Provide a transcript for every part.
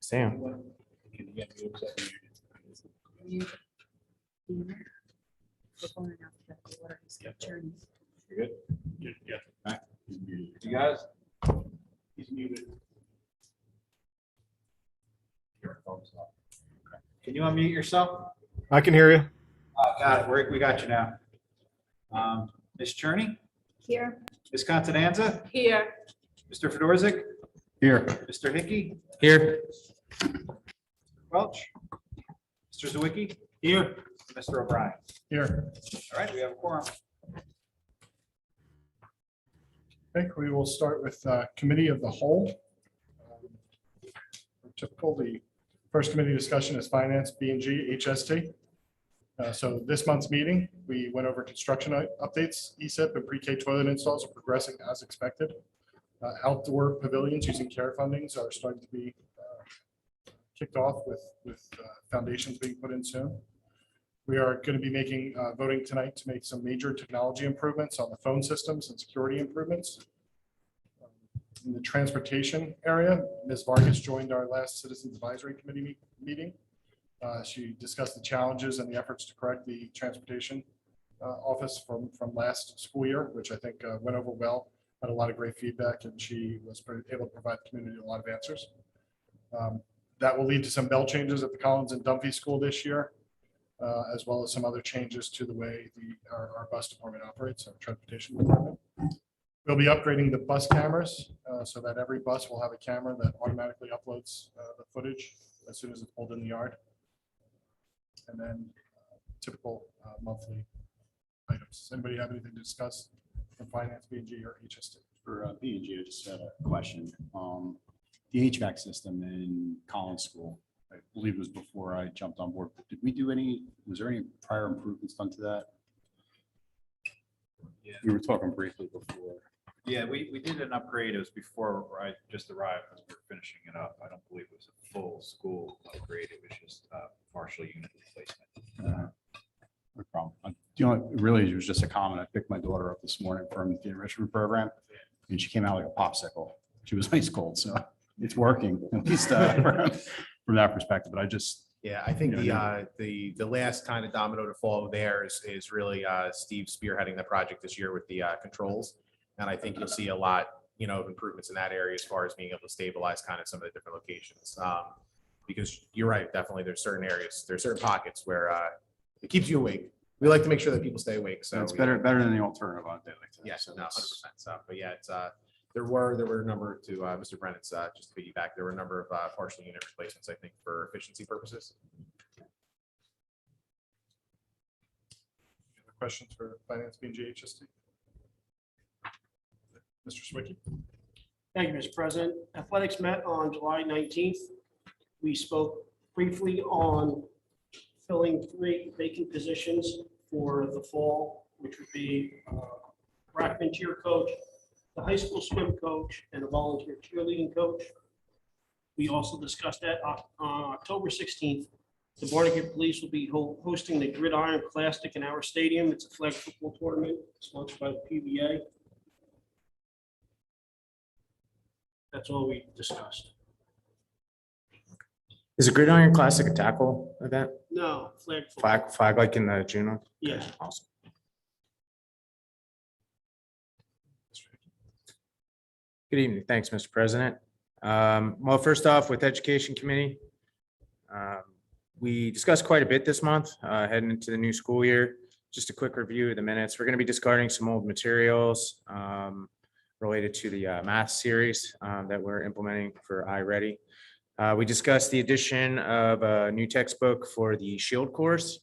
Sam. Can you get me upset? You before and after the order is adjourned. You good? Yeah. All right. You guys? He's muted. Your phone's off. Okay. Can you unmute yourself? I can hear you. Got it. We got you now. Ms. Cherney, Here. Ms. Contanza, Here. Mr. Fedorzik, Here. Mr. Hickey, Here. Welch, Mr. Zawicki. Here. Mr. O'Brien. Here. All right, we have a quorum. Okay, we will start with Committee of the Whole. Typical, the first committee discussion is Finance, B&G, HST. So this month's meeting, we went over construction updates, ESIP and pre-K toilet installs are progressing as expected. Outdoor pavilions using CARE fundings are starting to be kicked off with foundations being put in soon. We are going to be making voting tonight to make some major technology improvements on the phone systems and security improvements. In the transportation area, Ms. Vargas joined our last Citizens Advisory Committee meeting. She discussed the challenges and the efforts to correct the transportation office from last school year, which I think went over well, had a lot of great feedback, and she was able to provide the community a lot of answers. That will lead to some bell changes at the Collins and Dunphy School this year, as well as some other changes to the way our bus department operates, our transportation department. We'll be upgrading the bus cameras so that every bus will have a camera that automatically uploads the footage as soon as it's pulled in the yard. And then typical monthly items. Does anybody have anything to discuss from Finance, B&G, or HST? For B&G, I just had a question. The HVAC system in Collins School, I believe it was before I jumped on board. Did we do was there any prior improvements done to that? Yeah. We were talking briefly before. Yeah, we did an upgrade. It was before I just arrived because we were finishing it up. I don't believe it was a full school upgrade. It was just partial unit replacement. No problem. Really, it was just a comment. I picked my daughter up this morning from the enrichment program, and she came out like a popsicle. She was ice cold, so it's working at least from that perspective. But I just Yeah, I think the last kind of domino to fall there is really Steve spearheading the project this year with the controls. And I think you'll see a lot, of improvements in that area as far as being able to stabilize kind of some of the different locations. Because you're right, definitely there's certain areas, there's certain pockets where it keeps you awake. We like to make sure that people stay awake. So it's better than the alternative on a day like that. Yes, So no, 100%. it's- So, but yeah, it's there were a number to Mr. Brennan's just to piggyback. There were a number of partial unit replacements, I think, for efficiency purposes. Any other questions for Finance, B&G, HST? Mr. Swicki? Thank you, Mr. President. Athletics met on July 19th. We spoke briefly on filling 3 vacant positions for the fall, which would be Rackman cheer coach, the high school swim coach, and a volunteer cheerleading coach. We also discussed that on October 16th. The Barnegat Police will be hosting the Gridiron Classic in our stadium. It's a flag football tournament sponsored by the PBA. That's all we discussed. Is the Gridiron Classic a tackle event? No, flag football. Flag like in the Juno? Yeah. Awesome. Good evening. Thanks, Mr. President. Well, first off, with Education Committee, we discussed quite a bit this month heading into the new school year. Just a quick review of the minutes. We're going to be discarding some old materials related to the math series that we're implementing for iReady. We discussed the addition of a new textbook for the Shield course.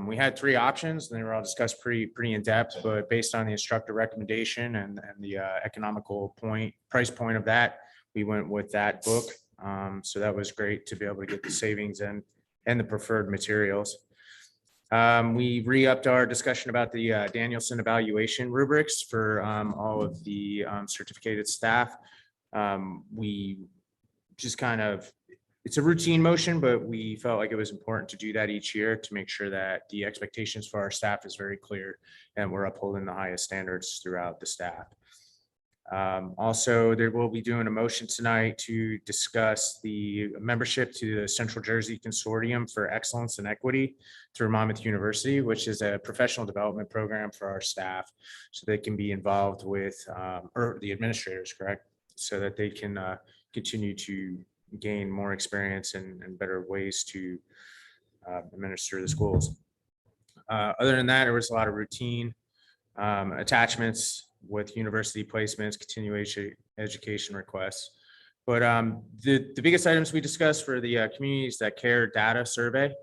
We had 3 options, and they were all discussed pretty in depth, but based on the instructor recommendation and the economical price point of that, we went with that book. So that was great to be able to get the savings and the preferred materials. We re-upped our discussion about the Danielson evaluation rubrics for all of the certificated staff. We just it's a routine motion, but we felt like it was important to do that each year to make sure that the expectations for our staff is very clear and we're upholding the highest standards throughout the staff. Also, there will be doing a motion tonight to discuss the membership to the Central Jersey Consortium for Excellence and Equity through Monmouth University, which is a professional development program for our staff. So they can be involved with, or the administrators, correct? So that they can continue to gain more experience and better ways to administer the schools. Other than that, there was a lot of routine attachments with university placements, continuation education requests. But the biggest items we discussed for the Communities That Care data survey.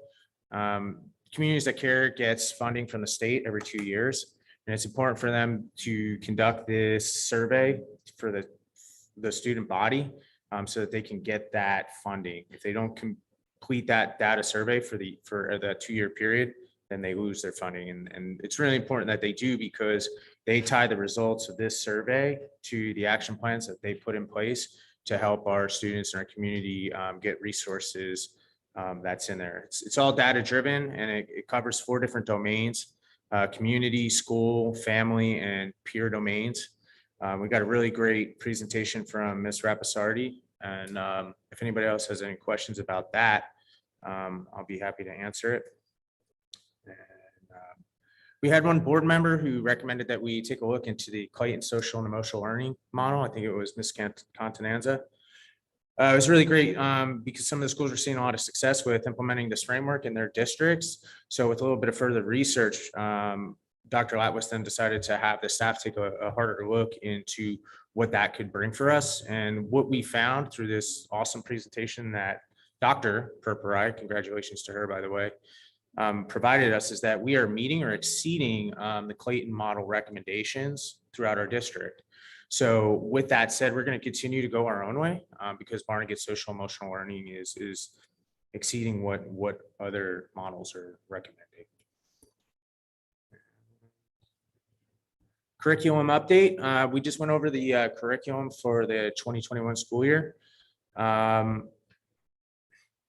Communities That Care gets funding from the state every 2 years. And it's important for them to conduct this survey for the student body so that they can get that funding. If they don't complete that data survey for the 2-year period, then they lose their funding. And it's really important that they do, because they tie the results of this survey to the action plans that they put in place to help our students in our community get resources that's in there. It's all data driven, and it covers 4 different domains: community, school, family, and peer domains. We got a really great presentation from Ms. Rapisardi. And if anybody else has any questions about that, I'll be happy to answer it. We had one board member who recommended that we take a look into the Clayton social and emotional learning model. I think it was Ms. Contanza. It was really great because some of the schools are seeing a lot of success with implementing this framework in their districts. So with a little bit of further research, Dr. Latwis then decided to have the staff take a harder look into what that could bring for us. And what we found through this awesome presentation that Dr. Purpurai, congratulations to her, by the way, provided us, is that we are meeting or exceeding the Clayton model recommendations throughout our district. So with that said, we're going to continue to go our own way because Barnegat social emotional learning is exceeding what other models are recommending. Curriculum update. We just went over the curriculum for the 2021 school year.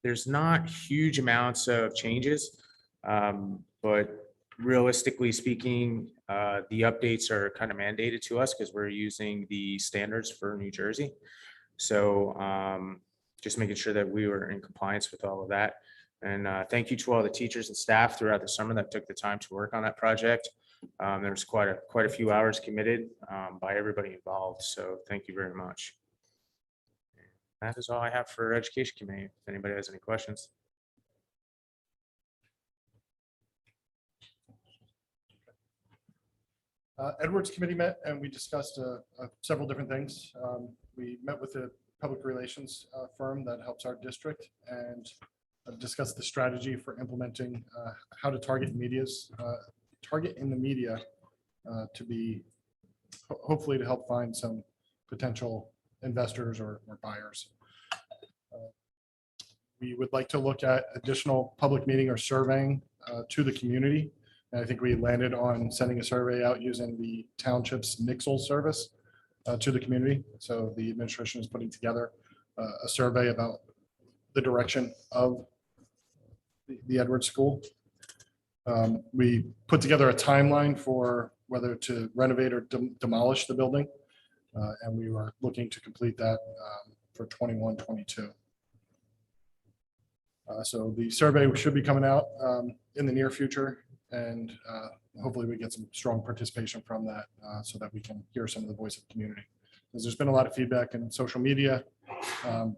There's not huge amounts of changes, but realistically speaking, the updates are kind of mandated to us because we're using the standards for New Jersey. So just making sure that we were in compliance with all of that. And thank you to all the teachers and staff throughout the summer that took the time to work on that project. There was quite a few hours committed by everybody involved. So thank you very much. That is all I have for Education Committee. If anybody has any questions. Edwards Committee met and we discussed several different things. We met with a public relations firm that helps our district and discussed the strategy for implementing how to target in the media to be hopefully to help find some potential investors or buyers. We would like to look at additional public meeting or surveying to the community. And I think we landed on sending a survey out using the Township's Nixle service to the community. So the administration is putting together a survey about the direction of the Edwards School. We put together a timeline for whether to renovate or demolish the building. And we were looking to complete that for 21-22. So the survey should be coming out in the near future, and hopefully we get some strong participation from that so that we can hear some of the voice of the community. Because there's been a lot of feedback in social media,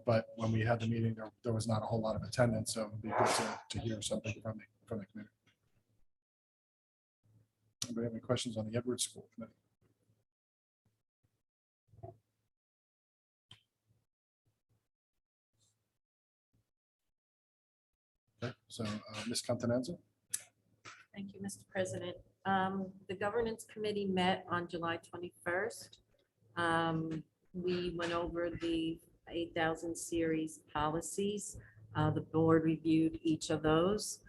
but when we had the meeting, there was not a whole lot of attendance, so it'd be good to hear something from the community. Anybody have any questions on the Edwards School Committee? Okay, so Ms. Contanza. Thank you, Mr. President. The Governance Committee met on July 21st. We went over the 8,000 series policies. The board reviewed each of those.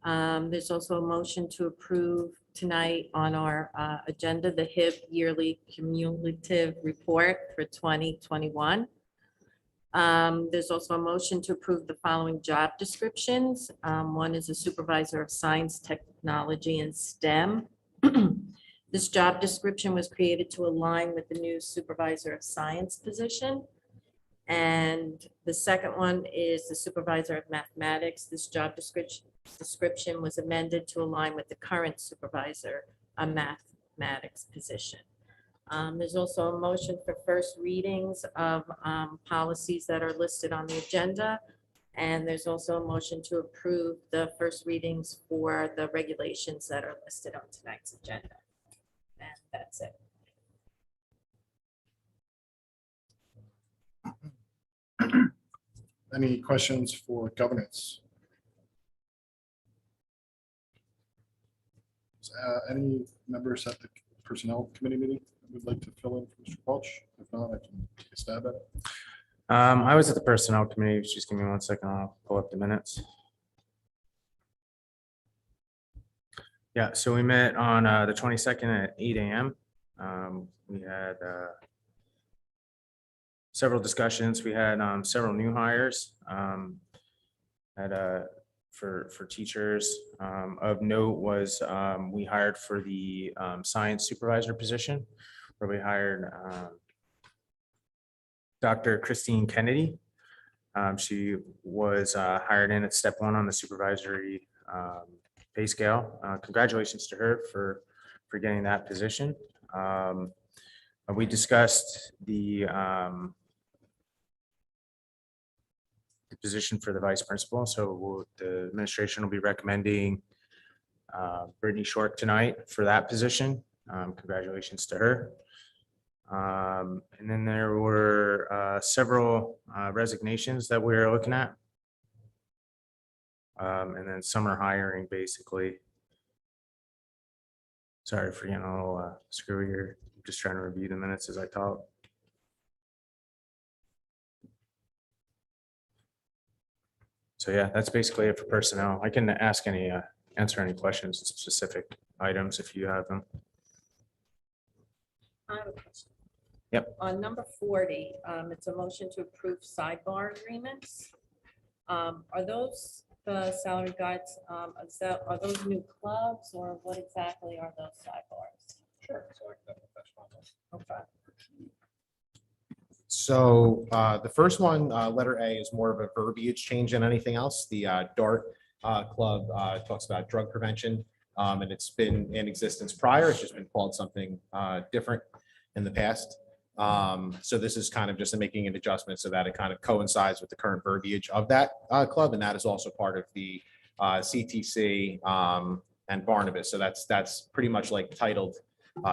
There's also a motion to approve tonight on our agenda, the HIP yearly cumulative report for 2021. There's also a motion to approve the following job descriptions. One is a supervisor of science, technology, and STEM. This job description was created to align with the new Supervisor of Science position. And the second one is the Supervisor of Mathematics. This job description was amended to align with the current Supervisor of Mathematics position. There's also a motion for first readings of policies that are listed on the agenda. And there's also a motion to approve the first readings for the regulations that are listed on tonight's agenda. And that's it. Any questions for governance? Any members at the Personnel Committee meeting that would like to fill in for Mr. Welch? If not, I can take a stab at it. I was at the Personnel Committee. Just give me 1 second. I'll pull up the minutes. Yeah, so we met on the 22nd at 8 a.m. We had several discussions. We had several new hires for teachers. Of note was we hired for the science supervisor position, where we hired Dr. Christine Kennedy. She was hired in at step 1 on the supervisory pay scale. Congratulations to her for getting that position. We discussed the position for the vice principal. So the administration will be recommending Brittany Short tonight for that position. Congratulations to her. And then there were several resignations that we were looking at. And then summer hiring, basically. Sorry for getting a little screwy here. I'm just trying to review the minutes as I talk. So yeah, that's basically it for personnel. I can answer any questions, specific items if you have them. I have a question. Yep. On number 40, it's a motion to approve sidebar agreements. Are those the salary guides? Are those new clubs, or what exactly are those sidebars? Sure. Okay. So the first one, letter A, is more of a verbiage change than anything else. The DART club talks about drug prevention, and it's been in existence prior. It's just been called something different in the past. So this is kind of just making an adjustment so that it kind of coincides with the current verbiage of that club, and that is also part of the CTC and Barnegat. So that's pretty much like titled.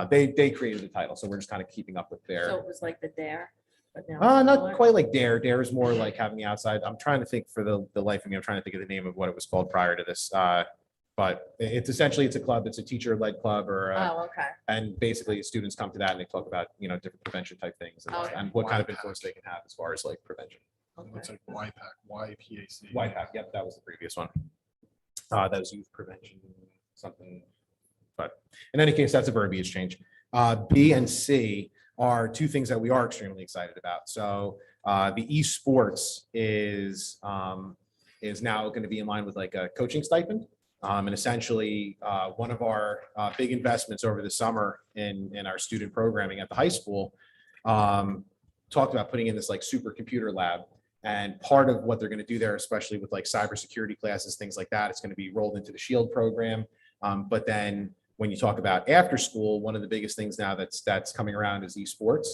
They created the title, so we're just kind of keeping up with their. So it was like the DARE, but now. Not quite like Dare. Dare is more like having the outside. I'm trying to think for the life of me. I'm trying to think of the name of what it was called prior to this. But it's essentially, it's a club. It's a teacher-led club, Oh, okay. and basically students come to that and they talk about, different prevention type things Okay. and what kind of influence they can have as far as like prevention. It's like YPAC, YPAC. YPAC, yep, that was the previous one. That was youth prevention, something. But in any case, that's a verbiage change. B and C are two things that we are extremely excited about. So the esports is now going to be in line with like a coaching stipend. And essentially, one of our big investments over the summer in our student programming at the high school talked about putting in this like supercomputer lab. And part of what they're going to do there, especially with like cybersecurity classes, things like that, it's going to be rolled into the SHIELD program. But then when you talk about after school, one of the biggest things now that's coming around is esports.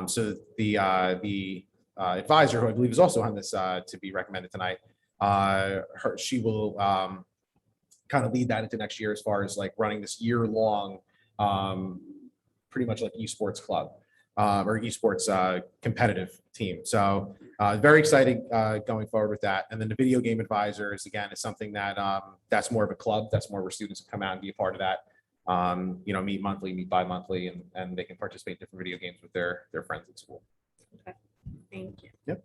So the advisor, who I believe is also on this to be recommended tonight, she will kind of lead that into next year as far as like running this year-long, pretty much like esports club or esports competitive team. So very excited going forward with that. And then the video game advisors, again, is something that that's more of a club. That's more where students come out and be a part of that. Meet monthly, meet bi-monthly, and they can participate in different video games with their friends at school. Thank you. Yep.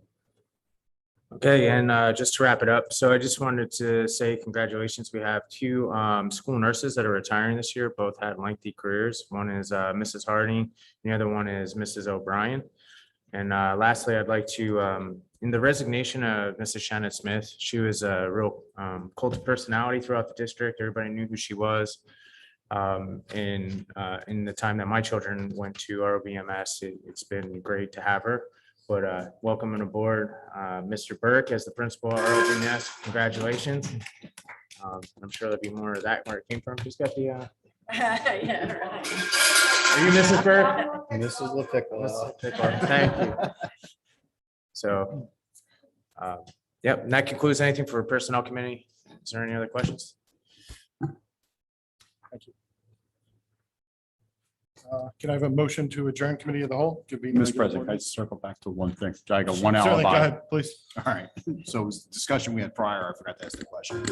Okay, and just to wrap it up, so I just wanted to say congratulations. We have two school nurses that are retiring this year. Both had lengthy careers. One is Mrs. Harding, the other one is Mrs. O'Brien. And lastly, I'd like to, in the resignation of Mrs. Shannon Smith, she was a real cult of personality throughout the district. Everybody knew who she was. In the time that my children went to ROBMS, it's been great to have her. But welcoming aboard Mr. Burke as the principal at ROBMS. Congratulations. I'm sure there'll be more of that where it came from. Who's got the? Yeah, right. Are you Mrs. Burke? Mrs. LaPicola. Thank you. So, yep, and that concludes anything for Personnel Committee. Is there any other questions? Can I have a motion to adjourn committee of the whole? Mr. President, can I circle back to one thing? I got one Certainly, go alibi. ahead, please. All right, so it was the discussion we had prior, I forgot to ask the question.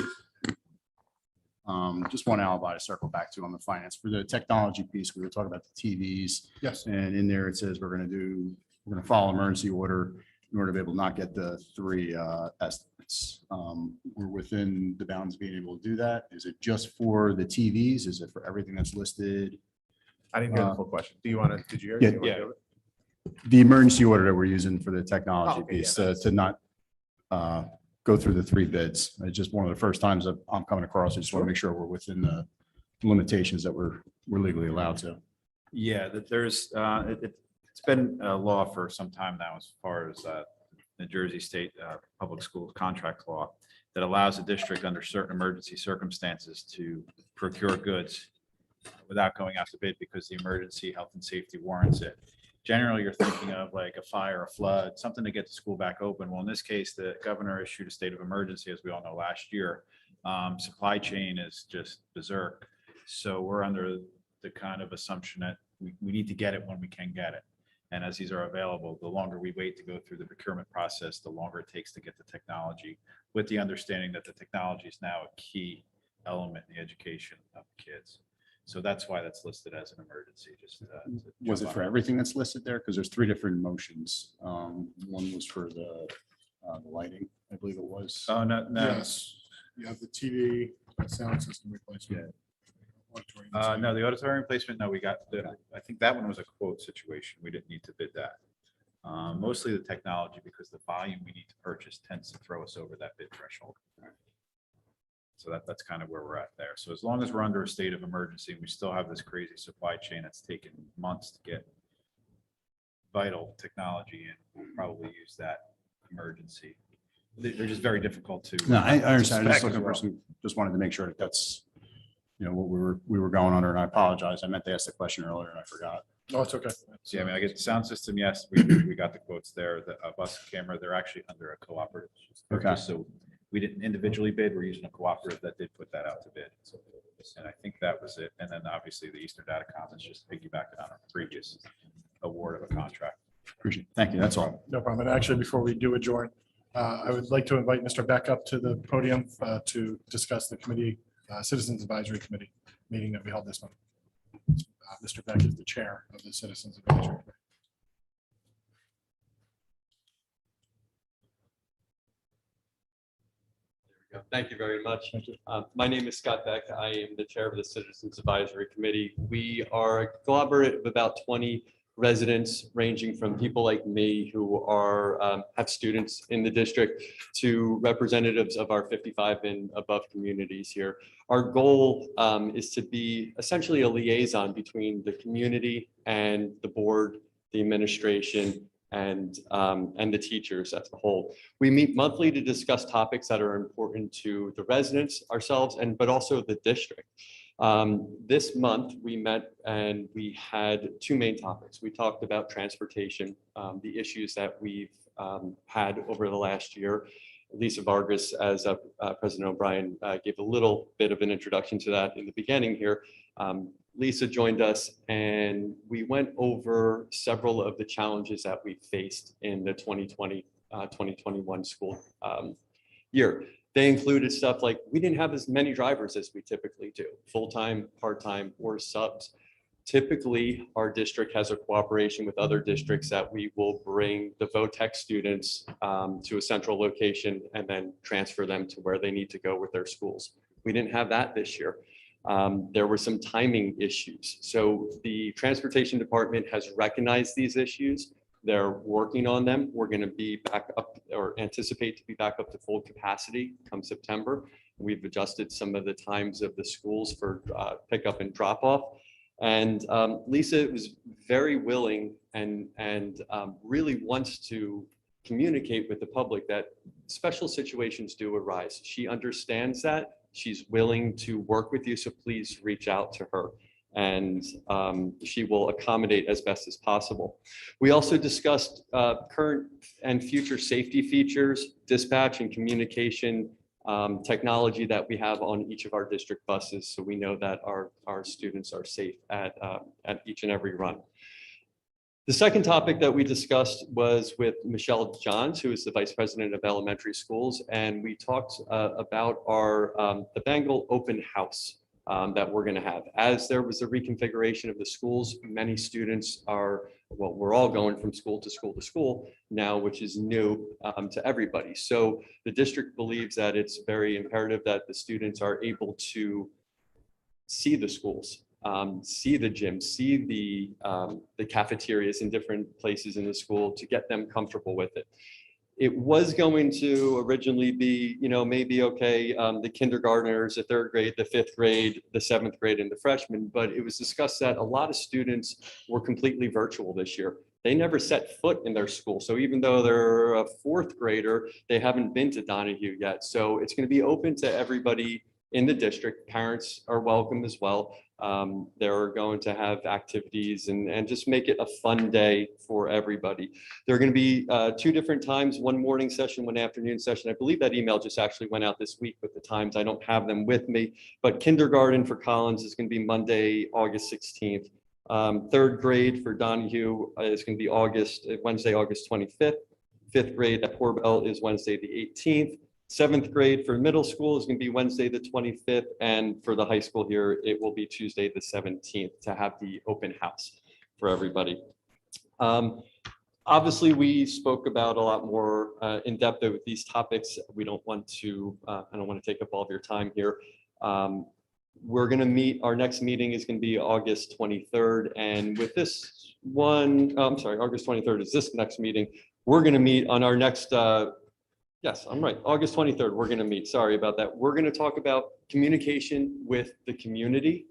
Just one alibi to circle back to on the finance. For the technology piece, we were talking about the TVs. Yes. And in there, it says we're going to follow emergency order in order to be able to not get the 3 estimates. We're within the bounds of being able to do that. Is it just for the TVs? Is it for everything that's listed? I didn't hear the full question. Do you want to, did you hear? Yeah, Do you wanna do it? The emergency order that we're using for the technology Oh, okay, yeah, piece that's- to not go through the 3 bids. It's just one of the first times that I'm coming across. I just want to make sure we're within the limitations that we're legally allowed to. Yeah, that there's, it's been a law for some time now as far as New Jersey State Public Schools Contract Law that allows a district under certain emergency circumstances to procure goods without going out to bid because the emergency health and safety warrants it. Generally, you're thinking of like a fire, a flood, something to get the school back open. Well, in this case, the governor issued a state of emergency, as we all know, last year. Supply chain is just berserk. So we're under the kind of assumption that we need to get it when we can get it. And as these are available, the longer we wait to go through the procurement process, the longer it takes to get the technology, with the understanding that the technology is now a key element in the education of kids. So that's why that's listed as an emergency. Just Was it for everything that's listed there? Because there's 3 different motions. One was for the lighting, I believe it was. Oh, no, no. Yes, you have the TV, sound system replacement. Auditorium. No, the auditorium placement, no, we got, I think that one was a quote situation. We didn't need to bid that. Mostly the technology because the volume we need to purchase tends to throw us over that bid threshold. So that's kind of where we're at there. So as long as we're under a state of emergency, we still have this crazy supply chain that's taken months to get vital technology and we'll probably use that emergency. They're just very difficult to. No, I understand. I spec just wanted to make sure that that's, what we were going under, and I apologize. I meant to ask the question earlier and I forgot. No, it's okay. Yeah, I mean, I get the sound system, yes, we got the quotes there. The bus camera, they're actually under a cooperative. Okay. So we didn't individually bid, we're using a cooperative that did put that out to bid. And I think that was it. And then obviously the Eastern Datacom is just piggybacking on a previous award of a contract. Appreciate it. Thank you. That's all. No problem. And actually, before we do adjourn, I would like to invite Mr. Beck up to the podium to discuss the committee, Citizens Advisory Committee meeting that we held this month. Mr. Beck is the chair of the Citizens Advisory Committee. Thank you very much. My name is Scott Beck. I am the chair of the Citizens Advisory Committee. We are a collaborative of about 20 residents, ranging from people like me who are have students in the district to representatives of our 55 and above communities here. Our goal is to be essentially a liaison between the community and the board, the administration, and the teachers as a whole. We meet monthly to discuss topics that are important to the residents, ourselves, but also the district. This month we met and we had 2 main topics. We talked about transportation, the issues that we've had over the last year. Lisa Vargas, as President O'Brien gave a little bit of an introduction to that in the beginning here. Lisa joined us and we went over several of the challenges that we faced in the 2020-2021 school year. They included stuff like we didn't have as many drivers as we typically do, full-time, part-time, or subs. Typically, our district has a cooperation with other districts that we will bring the VOTEC students to a central location and then transfer them to where they need to go with their schools. We didn't have that this year. There were some timing issues. So the transportation department has recognized these issues. They're working on them. We're going to be back up or anticipate to be back up to full capacity come September. We've adjusted some of the times of the schools for pickup and drop off. And Lisa was very willing and really wants to communicate with the public that special situations do arise. She understands that. She's willing to work with you, so please reach out to her, and she will accommodate as best as possible. We also discussed current and future safety features, dispatch and communication technology that we have on each of our district buses, so we know that our students are safe at each and every run. The second topic that we discussed was with Michelle Johns, who is the Vice President of Elementary Schools, and we talked about the Bengal open house that we're going to have. As there was a reconfiguration of the schools, many students we're all going from school to school to school now, which is new to everybody. So the district believes that it's very imperative that the students are able to see the schools, see the gym, see the cafeterias in different places in the school to get them comfortable with it. It was going to originally be, maybe okay, the kindergartners, the third grade, the fifth grade, the seventh grade, and the freshmen, but it was discussed that a lot of students were completely virtual this year. They never set foot in their school. So even though they're a fourth grader, they haven't been to Donahue yet. So it's going to be open to everybody in the district. Parents are welcome as well. They're going to have activities and just make it a fun day for everybody. There are going to be 2 different times, one morning session, one afternoon session. I believe that email just actually went out this week with the times. I don't have them with me, but kindergarten for Collins is going to be Monday, August 16th. Third grade for Donahue is going to be Wednesday, August 25th. Fifth grade at Porbell is Wednesday, the 18th. Seventh grade for middle school is going to be Wednesday, the 25th. And for the high school here, it will be Tuesday, the 17th to have the open house for everybody. Obviously, we spoke about a lot more in depth with these topics. We don't want to, I don't want to take up all of your time here. We're going to meet, our next meeting is going to be August 23rd. And with this one, August 23rd is this next meeting. We're going to meet on our next, yes, I'm right. August 23rd, we're going to meet. Sorry about that. We're going to talk about communication with the community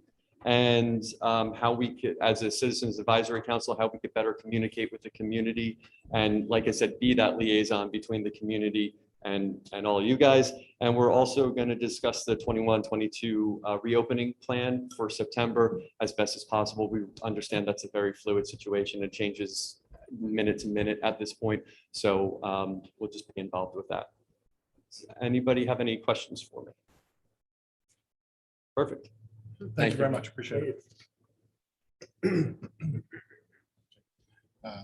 and how we could, as a Citizens Advisory Council, how we could better communicate with the community. And like I said, be that liaison between the community and all you guys. And we're also going to discuss the 21-22 reopening plan for September as best as possible. We understand that's a very fluid situation. It changes minute to minute at this point. So we'll just be involved with that. Does anybody have any questions for me? Perfect. Thank you very much. Appreciate it.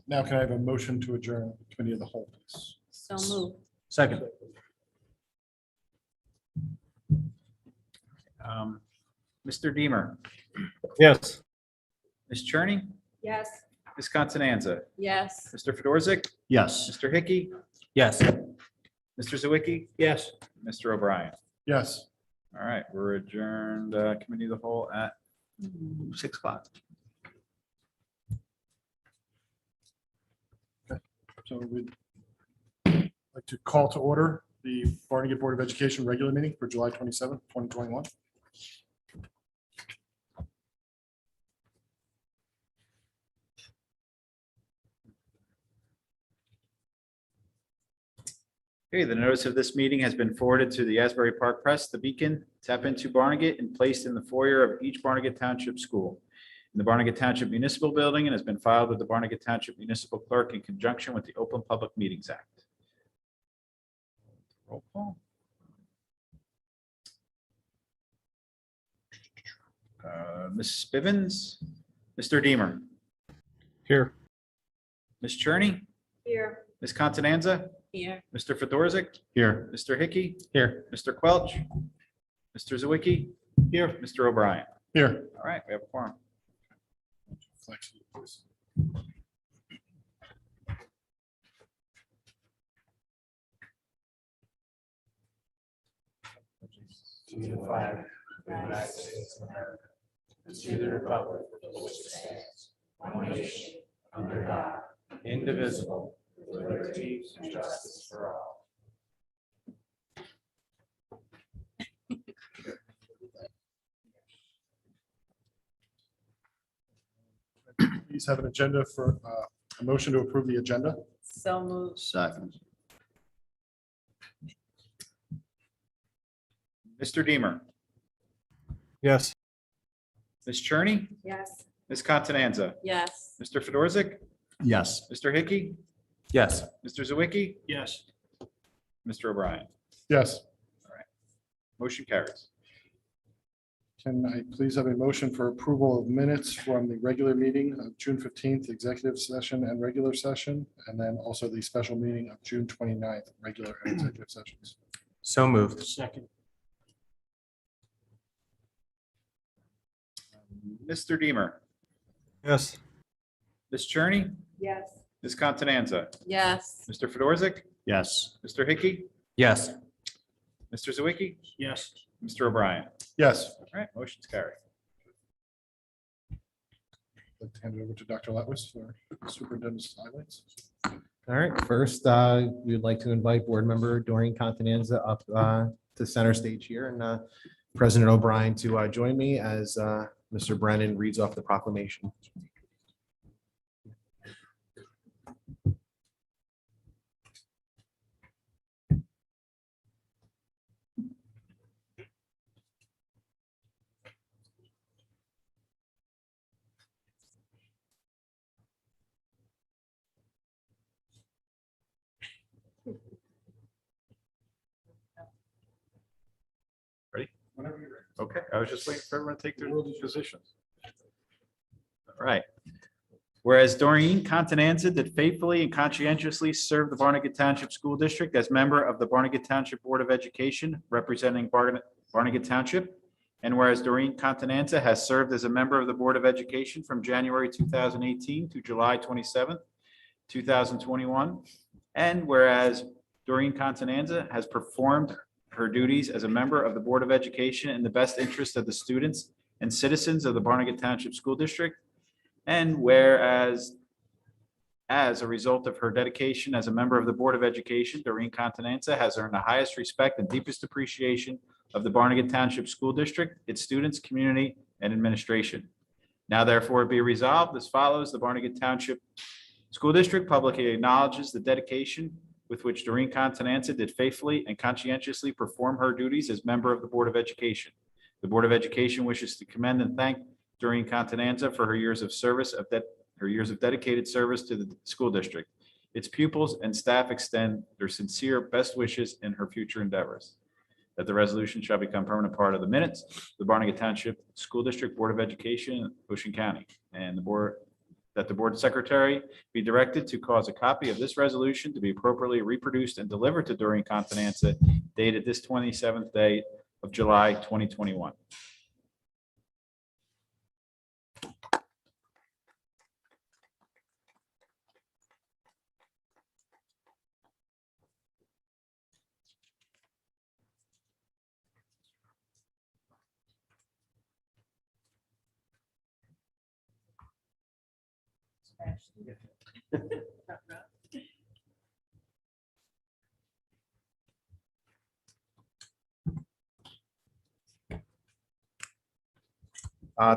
Now can I have a motion to adjourn the committee of the whole, please? So moved. Second. Mr. Deemer, Yes. Ms. Cherney, Yes. Ms. Constanza, Yes. Mr. Fedorzik, Yes. Mr. Hickey, Yes. Mr. Zawicki, Yes. Mr. O'Brien. Yes. All right, we're adjourned, committee of the whole at 6 o'clock. So we'd like to call to order the Barnegat Board of Education regular meeting for July 27th, 2021. Okay, the notice of this meeting has been forwarded to the Asbury Park Press, the Beacon, Tap Into Barnegat, and placed in the foyer of each Barnegat Township school in the Barnegat Township Municipal Building, and has been filed with the Barnegat Township Municipal Clerk in conjunction with the Open Public Meetings Act. Roll call. Ms. Bivens, Mr. Deemer, Here. Ms. Cherney, Here. Ms. Constanza, Here. Mr. Fedorzik, Here. Mr. Hickey, Here. Mr. Quelch, Mr. Zawicki, Here. Mr. O'Brien. Here. All right, we have a quorum. To the flag of the United States of America, and to the republic for which it stands, one nation, under God, indivisible, with liberty and justice for all. please have an agenda for a motion to approve the agenda? So moved. Second. Mr. Deemer, Yes. Ms. Cherney, Yes. Ms. Contanza, Yes. Mr. Fedorzik, Yes. Mr. Hickey, Yes. Mr. Zawicki, Yes. Mr. O'Brien. Yes. Motion carries. Can I please have a motion for approval of minutes from the regular meeting of June 15th, executive session and regular session, and then also the special meeting of June 29th, regular and executive sessions? So moved. Second. Mr. Deemer, Yes. Ms. Cherney, Yes. Ms. Contanza, Yes. Mr. Fedorzik, Yes. Mr. Hickey, Yes. Mr. Zawicki, Yes. Mr. O'Brien. Yes. All right, motion's carried. I'd like to hand it over to Dr. Letwis for superintendent's highlights. All right, first, we'd like to invite board member Doreen Contanza up to center stage here, and President O'Brien to join me as Mr. Brennan reads off the proclamation. Okay, I was just waiting for everyone to take their positions. All right. Whereas Doreen Contanza did faithfully and conscientiously serve the Barnegat Township School District as member of the Barnegat Township Board of Education representing Barnegat Township. And whereas Doreen Contanza has served as a member of the Board of Education from January 2018 to July 27th, 2021. And whereas Doreen Contanza has performed her duties as a member of the Board of Education in the best interest of the students and citizens of the Barnegat Township School District. And whereas, as a result of her dedication as a member of the Board of Education, Doreen Contanza has earned the highest respect and deepest appreciation of the Barnegat Township School District, its students, community, and administration. Now therefore be resolved as follows: the Barnegat Township School District publicly acknowledges the dedication with which Doreen Contanza did faithfully and conscientiously perform her duties as member of the Board of Education. The Board of Education wishes to commend and thank Doreen Contanza for her years of service her years of dedicated service to the school district. Its pupils and staff extend their sincere best wishes in her future endeavors. That the resolution shall become permanent part of the minutes of the Barnegat Township School District Board of Education, Ocean County, and that the board secretary be directed to cause a copy of this resolution to be appropriately reproduced and delivered to Doreen Contanza dated this 27th day of July 2021.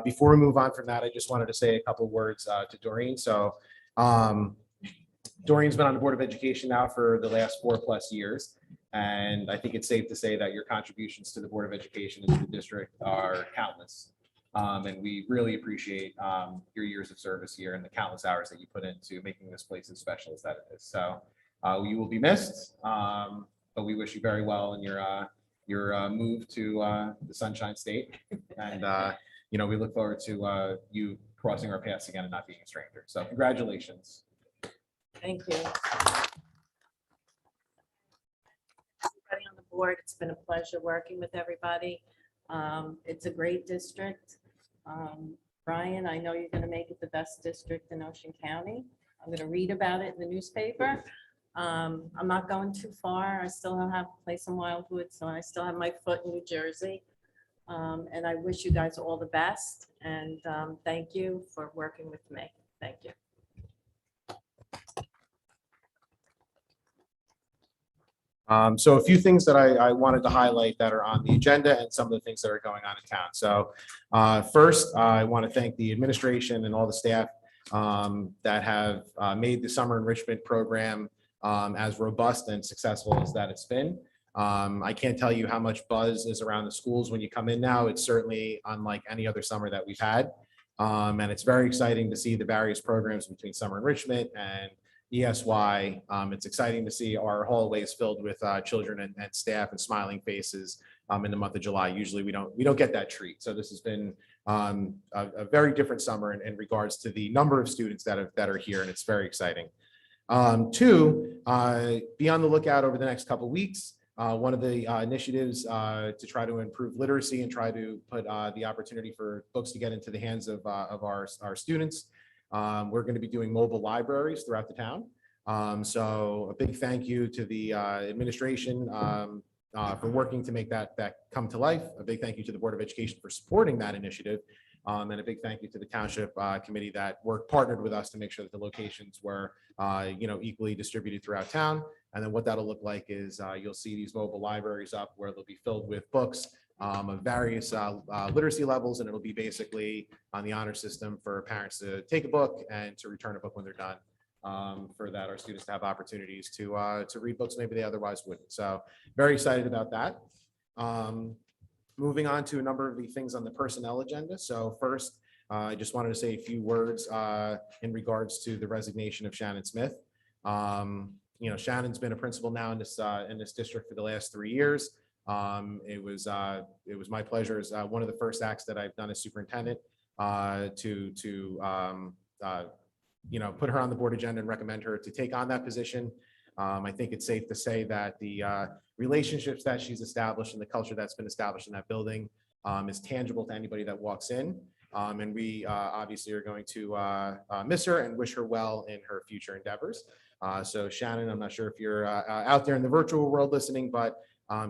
Before we move on from that, I just wanted to say a couple words to Doreen. So Doreen's been on the Board of Education now for the last 4+ years. And I think it's safe to say that your contributions to the Board of Education and to the district are countless. And we really appreciate your years of service here and the countless hours that you put into making this place as special as that it is. So you will be missed, but we wish you very well in your move to the Sunshine State. And we look forward to you crossing our paths again and not being a stranger. So congratulations. Thank you. Everybody on the board, it's been a pleasure working with everybody. It's a great district. Brian, I know you're going to make it the best district in Ocean County. I'm going to read about it in the newspaper. I'm not going too far. I still have a place in Wildwood, so I still have my foot in New Jersey. And I wish you guys all the best, and thank you for working with me. Thank you. So a few things that I wanted to highlight that are on the agenda and some of the things that are going on in town. So first, I want to thank the administration and all the staff that have made the summer enrichment program as robust and successful as that it's been. I can't tell you how much buzz is around the schools when you come in now. It's certainly unlike any other summer that we've had. And it's very exciting to see the various programs between summer enrichment and ESY. It's exciting to see our hallways filled with children and staff and smiling faces in the month of July. Usually we don't get that treat. So this has been a very different summer in regards to the number of students that are here, and it's very exciting. Two, be on the lookout over the next couple of weeks. One of the initiatives to try to improve literacy and try to put the opportunity for books to get into the hands of our students. We're going to be doing mobile libraries throughout the town. So a big thank you to the administration for working to make that come to life. A big thank you to the Board of Education for supporting that initiative. And a big thank you to the Township Committee that partnered with us to make sure that the locations were equally distributed throughout town. And then what that'll look like is you'll see these mobile libraries up where they'll be filled with books of various literacy levels, and it'll be basically on the honor system for parents to take a book and to return a book when they're done. For that, our students to have opportunities to read books maybe they otherwise wouldn't. So very excited about that. Moving on to a number of the things on the personnel agenda. So first, I just wanted to say a few words in regards to the resignation of Shannon Smith. Shannon's been a principal now in this district for the last 3 years. It was my pleasure as one of the first acts that I've done as superintendent to put her on the board agenda and recommend her to take on that position. I think it's safe to say that the relationships that she's established and the culture that's been established in that building is tangible to anybody that walks in. And we obviously are going to miss her and wish her well in her future endeavors. So Shannon, I'm not sure if you're out there in the virtual world listening, but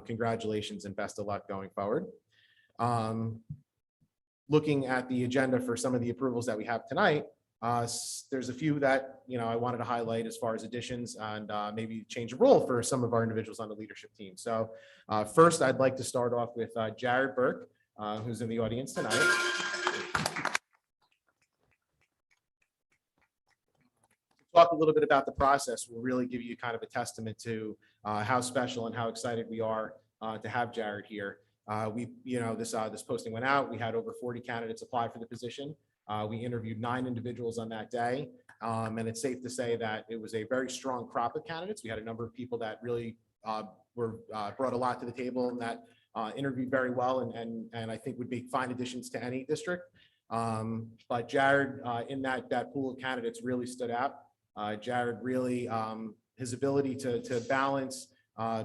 congratulations and best of luck going forward. Looking at the agenda for some of the approvals that we have tonight, there's a few that I wanted to highlight as far as additions and maybe change of role for some of our individuals on the leadership team. So first, I'd like to start off with Jared Burke, who's in the audience tonight. Talk a little bit about the process will really give you kind of a testament to how special and how excited we are to have Jared here. This posting went out. We had over 40 candidates apply for the position. We interviewed 9 individuals on that day, and it's safe to say that it was a very strong crop of candidates. We had a number of people that really brought a lot to the table and that interviewed very well and I think would be fine additions to any district. But Jared in that pool of candidates really stood out. Jared really, his ability to balance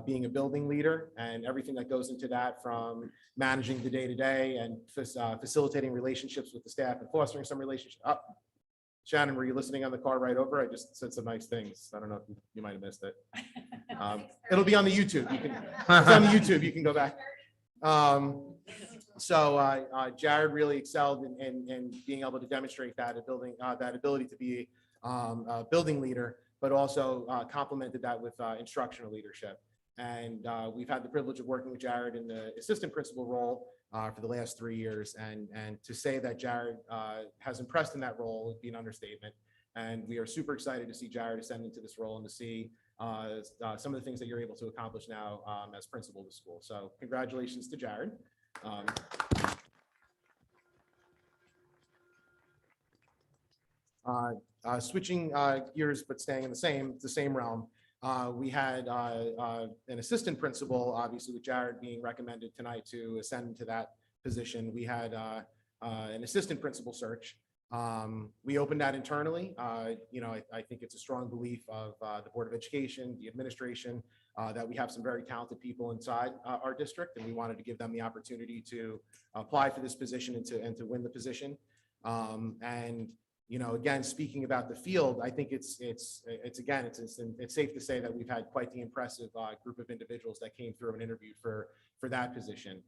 being a building leader and everything that goes into that, from managing the day-to-day and facilitating relationships with the staff and fostering some relationship. Shannon, were you listening on the car right over? I just said some nice things. I don't know if you might have missed it. It'll be on the YouTube. It's on the YouTube. You can go back. So Jared really excelled in being able to demonstrate that ability to be a building leader, but also complemented that with instructional leadership. And we've had the privilege of working with Jared in the assistant principal role for the last 3 years. And to say that Jared has impressed in that role would be an understatement. And we are super excited to see Jared ascend into this role and to see some of the things that you're able to accomplish now as principal of the school. So congratulations to Jared. Switching gears, but staying in the same realm, we had an assistant principal, obviously with Jared being recommended tonight to ascend into that position. We had an assistant principal search. We opened that internally. I think it's a strong belief of the Board of Education, the administration, that we have some very talented people inside our district, and we wanted to give them the opportunity to apply for this position and to win the position. Again, speaking about the field, I think it's safe to say that we've had quite the impressive group of individuals that came through and interviewed for that position.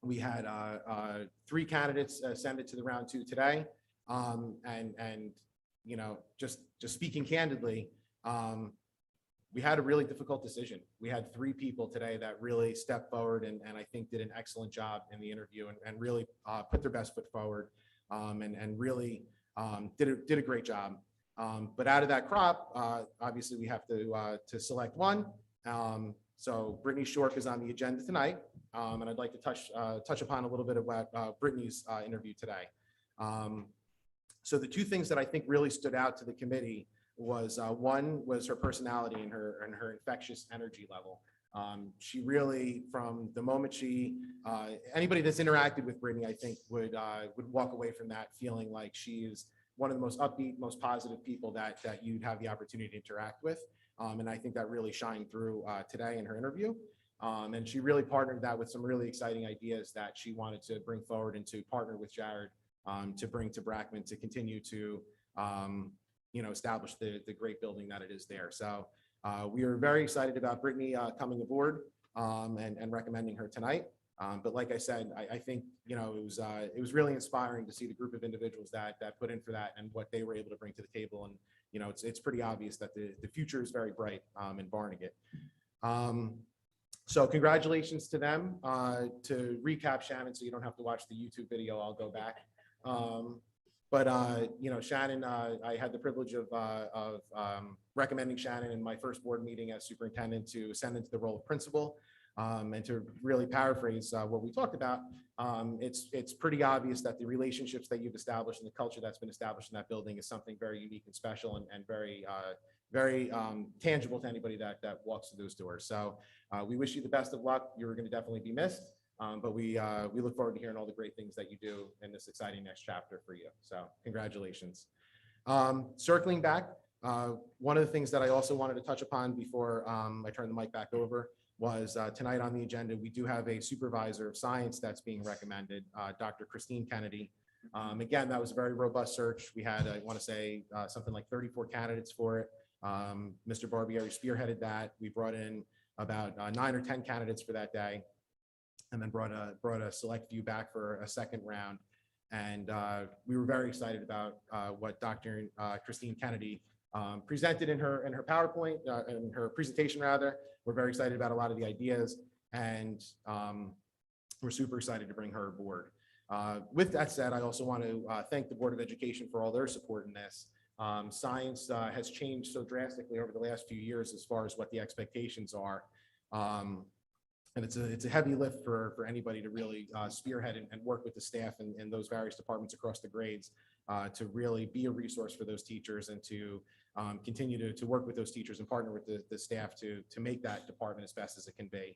We had 3 candidates ascended to the round 2 today. Just speaking candidly, we had a really difficult decision. We had 3 people today that really stepped forward and I think did an excellent job in the interview and really put their best foot forward. And really did a great job. But out of that crop, obviously we have to select one. So Brittany Shork is on the agenda tonight, and I'd like to touch upon a little bit of what Brittany's interview today. So the two things that I think really stood out to the committee was one was her personality and her infectious energy level. She really, from the moment anybody that's interacted with Brittany, I think would walk away from that feeling like she is one of the most upbeat, most positive people that you'd have the opportunity to interact with. And I think that really shined through today in her interview. And she really partnered that with some really exciting ideas that she wanted to bring forward and to partner with Jared to bring to Brackman to continue to establish the great building that it is there. So we are very excited about Brittany coming aboard and recommending her tonight. But like I said, I think it was really inspiring to see the group of individuals that put in for that and what they were able to bring to the table. And it's pretty obvious that the future is very bright in Barnegat. So congratulations to them. To recap, Shannon, so you don't have to watch the YouTube video, I'll go back. But Shannon, I had the privilege of recommending Shannon in my first board meeting as superintendent to ascend into the role of principal. And to really paraphrase what we talked about, it's pretty obvious that the relationships that you've established and the culture that's been established in that building is something very unique and special and very tangible to anybody that walks through those doors. So we wish you the best of luck. You're going to definitely be missed, but we look forward to hearing all the great things that you do in this exciting next chapter for you. So congratulations. Circling back, one of the things that I also wanted to touch upon before I turn the mic back over was tonight on the agenda, we do have a supervisor of science that's being recommended, Dr. Christine Kennedy. Again, that was a very robust search. We had, I want to say, something like 34 candidates for it. Mr. Barbieri spearheaded that. We brought in about 9 or 10 candidates for that day, and then brought a select few back for a second round. And we were very excited about what Dr. Christine Kennedy presented in her PowerPoint, in her presentation rather. We're very excited about a lot of the ideas, and we're super excited to bring her aboard. With that said, I also want to thank the Board of Education for all their support in this. Science has changed so drastically over the last few years as far as what the expectations are. And it's a heavy lift for anybody to really spearhead and work with the staff and those various departments across the grades to really be a resource for those teachers and to continue to work with those teachers and partner with the staff to make that department as best as it can be.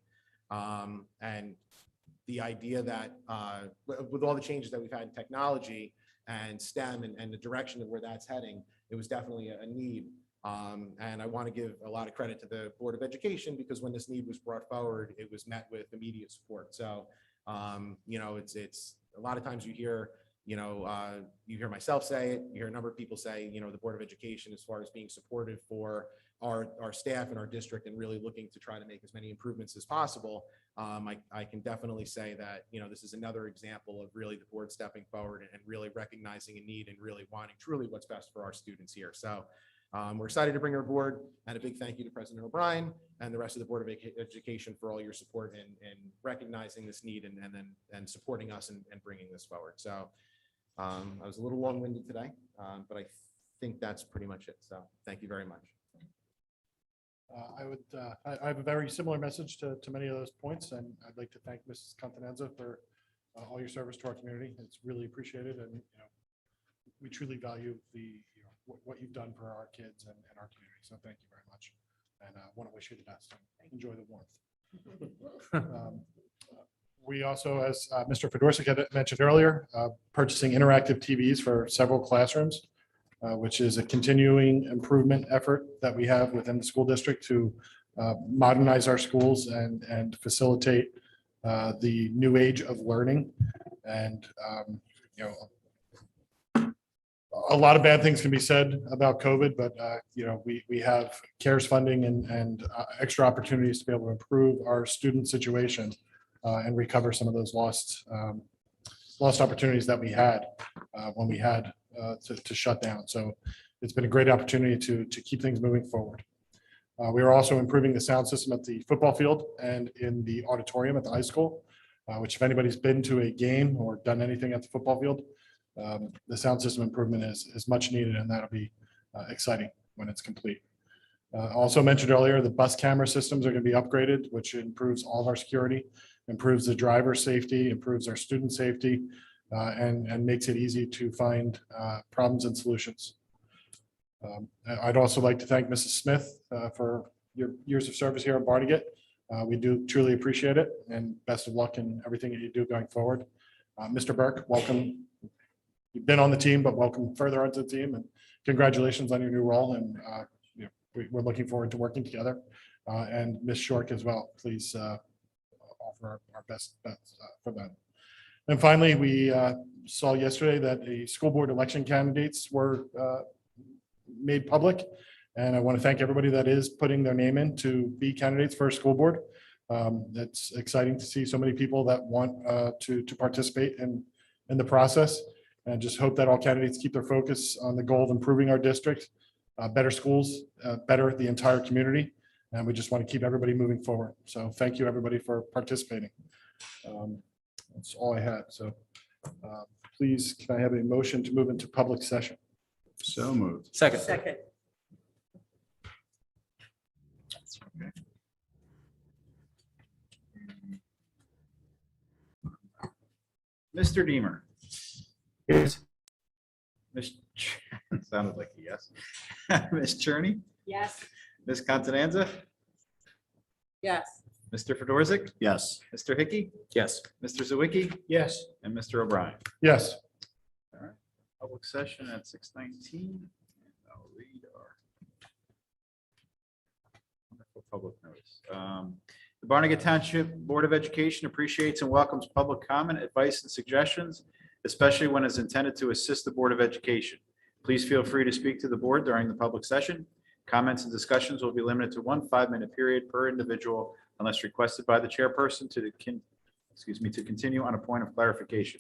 And the idea that with all the changes that we've had in technology and STEM and the direction of where that's heading, it was definitely a need. And I want to give a lot of credit to the Board of Education, because when this need was brought forward, it was met with immediate support. So, it's a lot of times you hear myself say it, you hear a number of people say, the Board of Education, as far as being supportive for our staff and our district and really looking to try to make as many improvements as possible. I can definitely say that, this is another example of really the board stepping forward and really recognizing a need and really wanting truly what's best for our students here. So we're excited to bring her aboard, and a big thank you to President O'Brien and the rest of the Board of Education for all your support in recognizing this need and supporting us and bringing this forward. So I was a little long-winded today, but I think that's pretty much it. So thank you very much. I have a very similar message to many of those points, and I'd like to thank Mrs. Contenenza for all your service to our community. It's really appreciated, and we truly value what you've done for our kids and our community. So thank you very much, and I want to wish you the best. Enjoy the warmth. We also, as Mr. Fedorsik had mentioned earlier, purchasing interactive TVs for several classrooms, which is a continuing improvement effort that we have within the school district to modernize our schools and facilitate the new age of learning. And, a lot of bad things can be said about COVID, but, we have CARES funding and extra opportunities to be able to improve our student situation and recover some of those lost opportunities that we had when we had to shut down. So it's been a great opportunity to keep things moving forward. We are also improving the sound system at the football field and in the auditorium at the high school, which if anybody's been to a game or done anything at the football field, the sound system improvement is much needed, and that'll be exciting when it's complete. Also mentioned earlier, the bus camera systems are going to be upgraded, which improves all of our security, improves the driver safety, improves our student safety, and makes it easy to find problems and solutions. I'd also like to thank Mrs. Smith for your years of service here at Barnegat. We do truly appreciate it, and best of luck in everything that you do going forward. Mr. Burke, welcome. You've been on the team, but welcome further onto the team, and congratulations on your new role. And we're looking forward to working together. And Ms. Shork as well, please offer our best for that. And finally, we saw yesterday that the school board election candidates were made public. And I want to thank everybody that is putting their name in to be candidates for a school board. It's exciting to see so many people that want to participate in the process. And just hope that all candidates keep their focus on the goal of improving our district, better schools, better the entire community. And we just want to keep everybody moving forward. So thank you, everybody, for participating. That's all I had. So please, can I have a motion to move into public session? So moved. Second. Second. Mr. Deemer. Yes. Ms. Sounded like a yes. Ms. Cherney, Yes. Ms. Contanza, Yes. Mr. Fedorzik, Yes. Mr. Hickey, Yes. Mr. Zawicki, Yes. and Mr. O'Brien. Yes. All right, public session at 6:19. I'll read our wonderful public notice. The Barnegat Township Board of Education appreciates and welcomes public comment, advice, and suggestions, especially when it's intended to assist the Board of Education. Please feel free to speak to the board during the public session. Comments and discussions will be limited to 1 5-minute period per individual unless requested by the chairperson to continue on a point of clarification.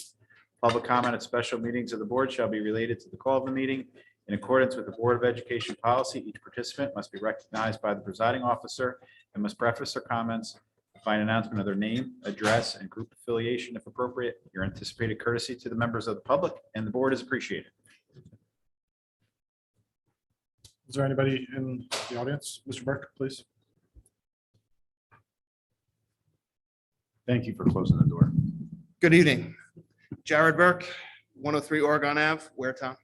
Public comment at special meetings of the board shall be related to the call of the meeting. In accordance with the Board of Education policy, each participant must be recognized by the presiding officer and must preface their comments by an announcement of their name, address, and group affiliation if appropriate. Your anticipated courtesy to the members of the public and the board is appreciated. Is there anybody in the audience? Mr. Burke, please. Thank you for closing the door. Good evening. Jared Burke, 103 Oregon Ave, Waretown.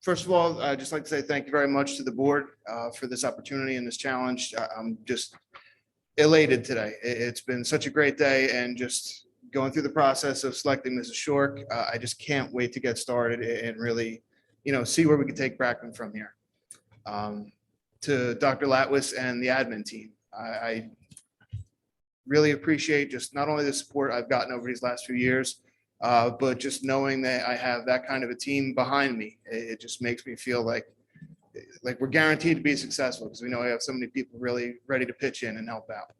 First of all, I'd just like to say thank you very much to the board for this opportunity and this challenge. I'm just elated today. It's been such a great day, and just going through the process of selecting Mrs. Shork, I just can't wait to get started and really, see where we can take Brackman from here. To Dr. Latwis and the admin team, I really appreciate just not only the support I've gotten over these last few years, but just knowing that I have that kind of a team behind me. It just makes me feel like we're guaranteed to be successful, because we know I have so many people really ready to pitch in and help out.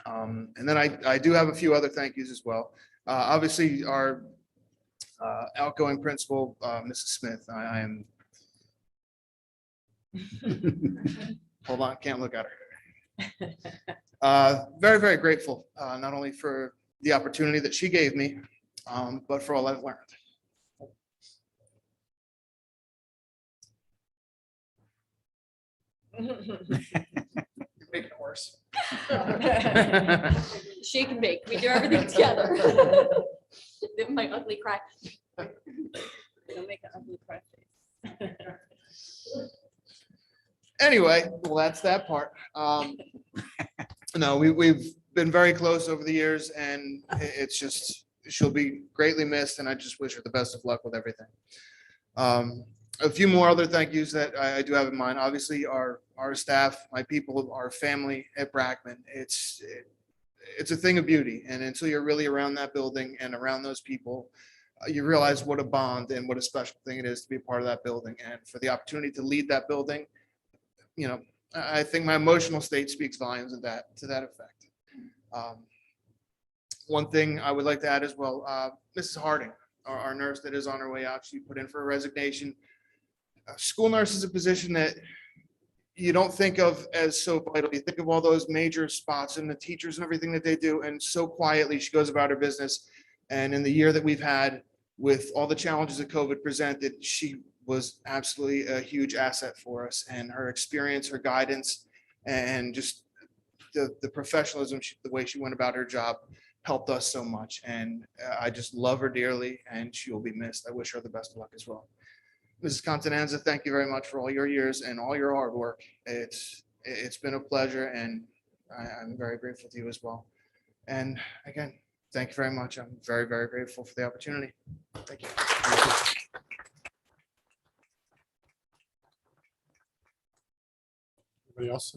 And then I do have a few other thank yous as well. Obviously, our outgoing principal, Mrs. Smith, I am. Hold on, can't look at her. Very, very grateful, not only for the opportunity that she gave me, but for all I've learned. Make it worse. She can bake. We do everything together. My ugly cry. Don't make an ugly cry face. Anyway, well, that's that part. No, we've been very close over the years, and it's just, she'll be greatly missed, and I just wish her the best of luck with everything. A few more other thank yous that I do have in mind. Obviously, our staff, my people, our family at Brackman. It's a thing of beauty, and until you're really around that building and around those people, you realize what a bond and what a special thing it is to be a part of that building, and for the opportunity to lead that building. I think my emotional state speaks volumes of that, to that effect. One thing I would like to add as well, Mrs. Harding, our nurse that is on her way out, she put in for a resignation. School nurse is a position that you don't think of as so vital. You think of all those major spots and the teachers and everything that they do, and so quietly she goes about her business. And in the year that we've had, with all the challenges that COVID presented, she was absolutely a huge asset for us, and her experience, her guidance, and just the professionalism, the way she went about her job helped us so much. And I just love her dearly, and she will be missed. I wish her the best of luck as well. Mrs. Contanza, thank you very much for all your years and all your hard work. It's been a pleasure, and I'm very grateful to you as well. And again, thank you very much. I'm very, very grateful for the opportunity. Thank you. Anybody else?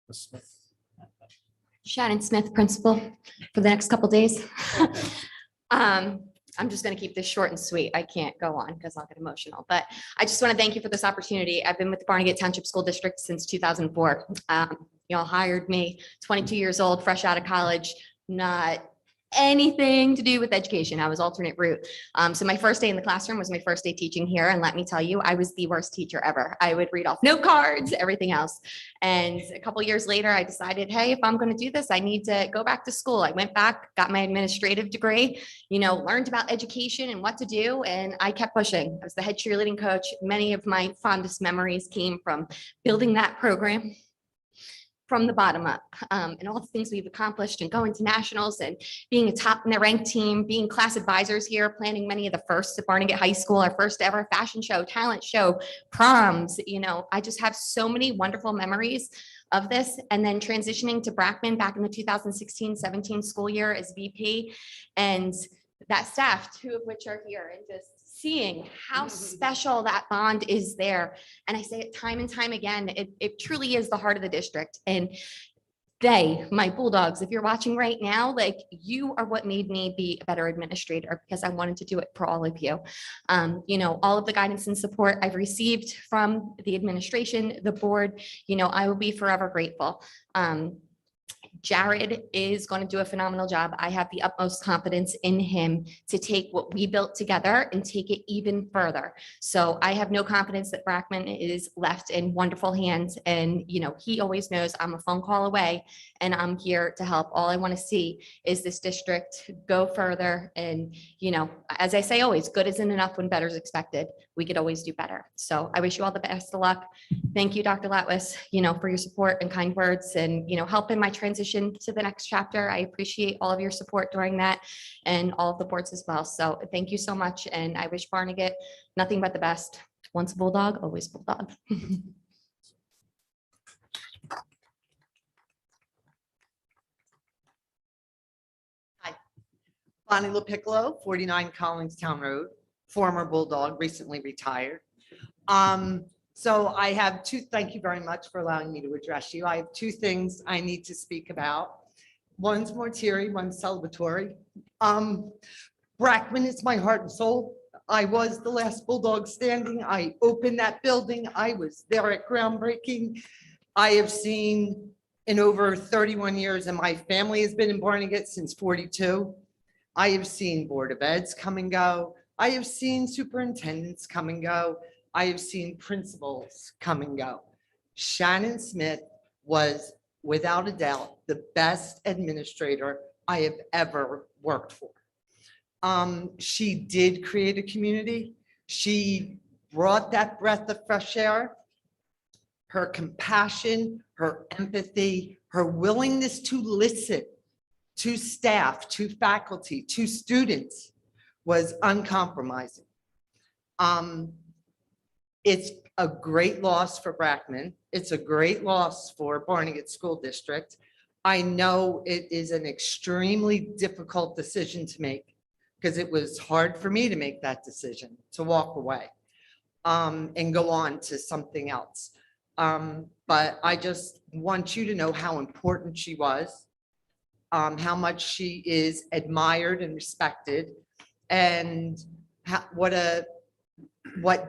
Ms. Smith? Shannon Smith, principal for the next couple days. I'm just going to keep this short and sweet. I can't go on because I'll get emotional, but I just want to thank you for this opportunity. I've been with the Barnegat Township School District since 2004. Y'all hired me, 22 years old, fresh out of college, not anything to do with education. I was alternate route. So my first day in the classroom was my first day teaching here. And let me tell you, I was the worst teacher ever. I would read off note cards, everything else. And a couple years later, I decided, hey, if I'm going to do this, I need to go back to school. I went back, got my administrative degree, learned about education and what to do. And I kept pushing. I was the head cheerleading coach. Many of my fondest memories came from building that program from the bottom up, and all the things we've accomplished and going to nationals and being a top in the ranked team, being class advisors here, planning many of the firsts at Barnegat High School, our first ever fashion show, talent show, proms. I just have so many wonderful memories of this. And then transitioning to Brackman back in the 2016-17 school year as VP, and that staff, two of which are here, and just seeing how special that bond is there. And I say it time and time again, it truly is the heart of the district. And they, my Bulldogs, if you're watching right now, you are what made me be a better administrator, because I wanted to do it for all of you. All of the guidance and support I've received from the administration, the board, I will be forever grateful. Jared is going to do a phenomenal job. I have the utmost confidence in him to take what we built together and take it even further. So I have no confidence that Brackman is left in wonderful hands. And, he always knows I'm a phone call away and I'm here to help. All I want to see is this district go further. And, as I say, always good isn't enough when better is expected. We could always do better. So I wish you all the best of luck. Thank you, Dr. Latwis, for your support and kind words and, help in my transition to the next chapter. I appreciate all of your support during that and all of the boards as well. So thank you so much. And I wish Barnegat nothing but the best. Once a Bulldog, always Bulldog. Hi, Bonnie LaPiccolo, 49 Collingstown Road, former Bulldog, recently retired. So I have thank you very much for allowing me to address you. I have two things I need to speak about. One's mortuary, one's celebratory. Brackman is my heart and soul. I was the last Bulldog standing. I opened that building. I was there at groundbreaking. I have seen in over 31 years, and my family has been in Barnegat since 42. I have seen Board of Eds come and go. I have seen superintendents come and go. I have seen principals come and go. Shannon Smith was, without a doubt, the best administrator I have ever worked for. She did create a community. She brought that breath of fresh air. Her compassion, her empathy, her willingness to listen to staff, to faculty, to students was uncompromising. It's a great loss for Brackman. It's a great loss for Barnegat School District. I know it is an extremely difficult decision to make because it was hard for me to make that decision, to walk away and go on to something else. But I just want you to know how important she was, how much she is admired and respected, and what